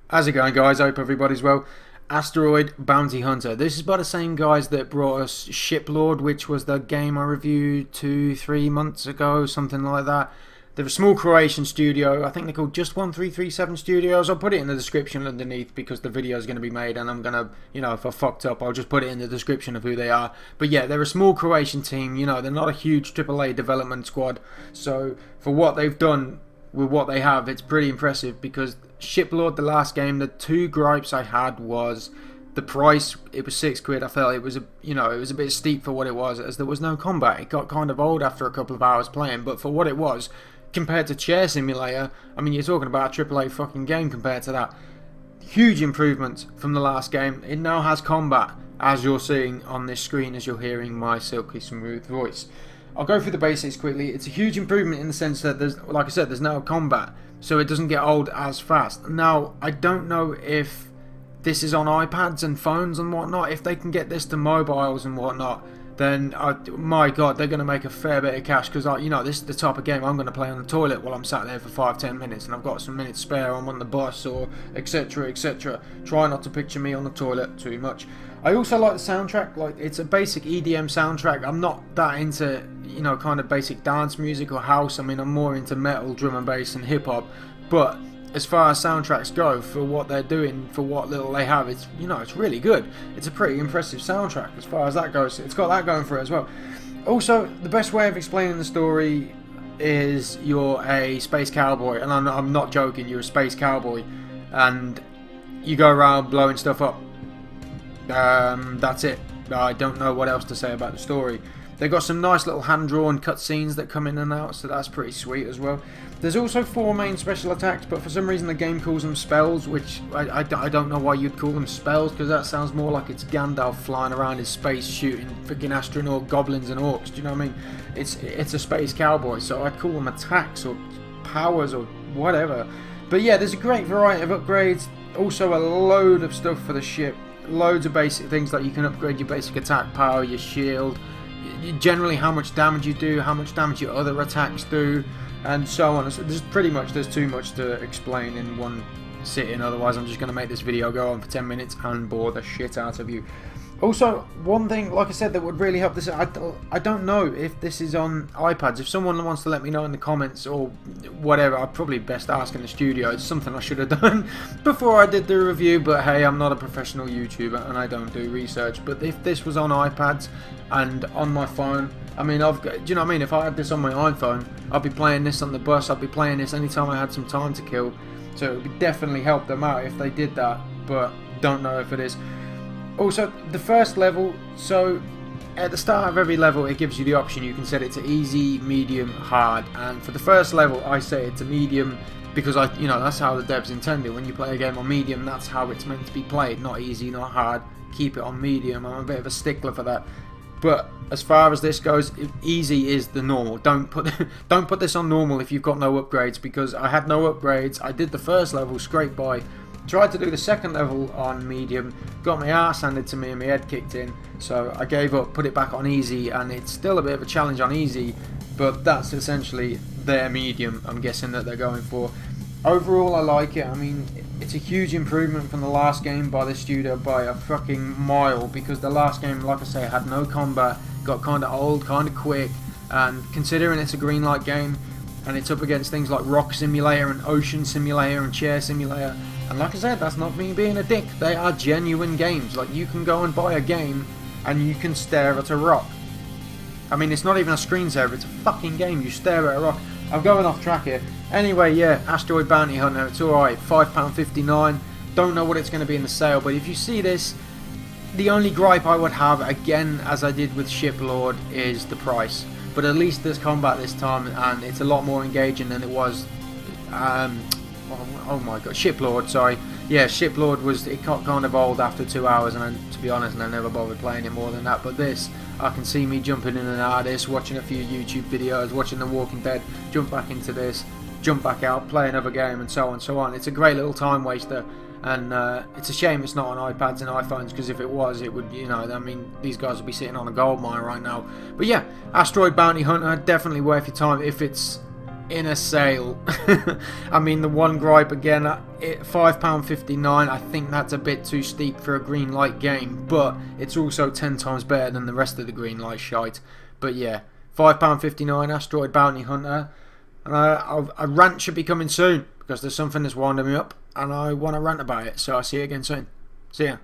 How's it going, guys? I hope everybody's well. Asteroid Bounty Hunter. This is by the same guys that brought us Shiplord, which was the game I reviewed 2-3 months ago, something like that. They're a small Croatian studio. I think they're called Just 1337 Studios. I'll put it in the description underneath because the video is going to be made and I'm going to, if I fucked up, I'll just put it in the description of who they are. But yeah, they're a small Croatian team. They're not a huge AAA development squad. So for what they've done with what they have, it's pretty impressive because Shiplord, the last game, the two gripes I had was the price. It was £6. I felt it was a bit steep for what it was, as there was no combat. It got kind of old after a couple of hours playing, but for what it was, compared to Chair Simulator, I mean, you're talking about a AAA fucking game compared to that. Huge improvement from the last game. It now has combat, as you're seeing on this screen, as you're hearing my silky smooth voice. I'll go through the basics quickly. It's a huge improvement in the sense that there's, like I said, there's no combat, so it doesn't get old as fast. Now, I don't know if this is on iPads and phones and whatnot. If they can get this to mobiles and whatnot, then my god, they're going to make a fair bit of cash, because this is the type of game I'm going to play on the toilet while I'm sat there for 5-10 minutes and I've got some minutes spare. I'm on the bus or etc, etc. Try not to picture me on the toilet too much. I also like the soundtrack. Like, it's a basic EDM soundtrack. I'm not that into kind of basic dance music or house. I mean, I'm more into metal, drum and bass and hip hop. But as far as soundtracks go, for what they're doing, for what little they have, it's it's really good. It's a pretty impressive soundtrack as far as that goes. It's got that going for it as well. Also, the best way of explaining the story is you're a space cowboy, and I'm not joking. You're a space cowboy, and you go around blowing stuff up. That's it. I don't know what else to say about the story. They've got some nice little hand-drawn cutscenes that come in and out, so that's pretty sweet as well. There's also 4 main special attacks, but for some reason the game calls them spells, which I don't know why you'd call them spells, because that sounds more like it's Gandalf flying around in space shooting freaking astronaut goblins and orcs. Do you know what I mean? It's a space cowboy, so I'd call them attacks or powers or whatever. But yeah, there's a great variety of upgrades. Also a load of stuff for the ship. Loads of basic things, like you can upgrade your basic attack power, your shield, generally how much damage you do, how much damage your other attacks do, and so on. So there's too much to explain in one sitting, otherwise I'm just going to make this video go on for 10 minutes and bore the shit out of you. Also, one thing, like I said, that would really help this, I don't know if this is on iPads. If someone wants to let me know in the comments or whatever, I'd probably best ask in the studio. It's something I should have done before I did the review, but hey, I'm not a professional YouTuber and I don't do research. But if this was on iPads and on my phone, I mean, do you know what I mean? If I had this on my iPhone, I'd be playing this on the bus, I'd be playing this anytime I had some time to kill. So it would definitely help them out if they did that, but don't know if it is. Also, the first level, so at the start of every level it gives you the option. You can set it to easy, medium, hard, and for the first level I say it's a medium because that's how the devs intended. When you play a game on medium, that's how it's meant to be played, not easy, not hard. Keep it on medium. I'm a bit of a stickler for that. But as far as this goes, easy is the normal. Don't put this on normal if you've got no upgrades, because I had no upgrades. I did the first level, scraped by. Tried to do the second level on medium, got my arse handed to me and my head kicked in, so I gave up, put it back on easy, and it's still a bit of a challenge on easy, but that's essentially their medium I'm guessing that they're going for. Overall, I like it. I mean, it's a huge improvement from the last game by the studio by a fucking mile, because the last game, like I say, had no combat, got kind of old, kind of quick, and considering it's a green light game and it's up against things like Rock Simulator and Ocean Simulator and Chair Simulator, and like I said, that's not me being a dick, they are genuine games. Like, you can go and buy a game and you can stare at a rock. I mean, it's not even a screensaver, it's a fucking game. You stare at a rock. I'm going off track here. Anyway, yeah, Asteroid Bounty Hunter, it's alright, £5.59. Don't know what it's going to be in the sale, but if you see this, the only gripe I would have, again, as I did with Shiplord, is the price. But at least there's combat this time, and it's a lot more engaging than it was. Oh my god, Shiplord, sorry. Yeah, Shiplord it got kind of old after 2 hours, and to be honest, I never bothered playing it more than that. But this, I can see me jumping in and out of this, watching a few YouTube videos, watching The Walking Dead, jump back into this, jump back out, play another game, and so on and so on. It's a great little time waster, and it's a shame it's not on iPads and iPhones, because if it was, it would, I mean, these guys would be sitting on a gold mine right now. But yeah, Asteroid Bounty Hunter, definitely worth your time if it's in a sale. I mean, the one gripe again, £5.59, I think that's a bit too steep for a green light game, but it's also 10 times better than the rest of the green light shite. But yeah, £5.59 Asteroid Bounty Hunter, and a rant should be coming soon, because there's something that's winding me up and I want to rant about it. So I'll see you again soon. See ya.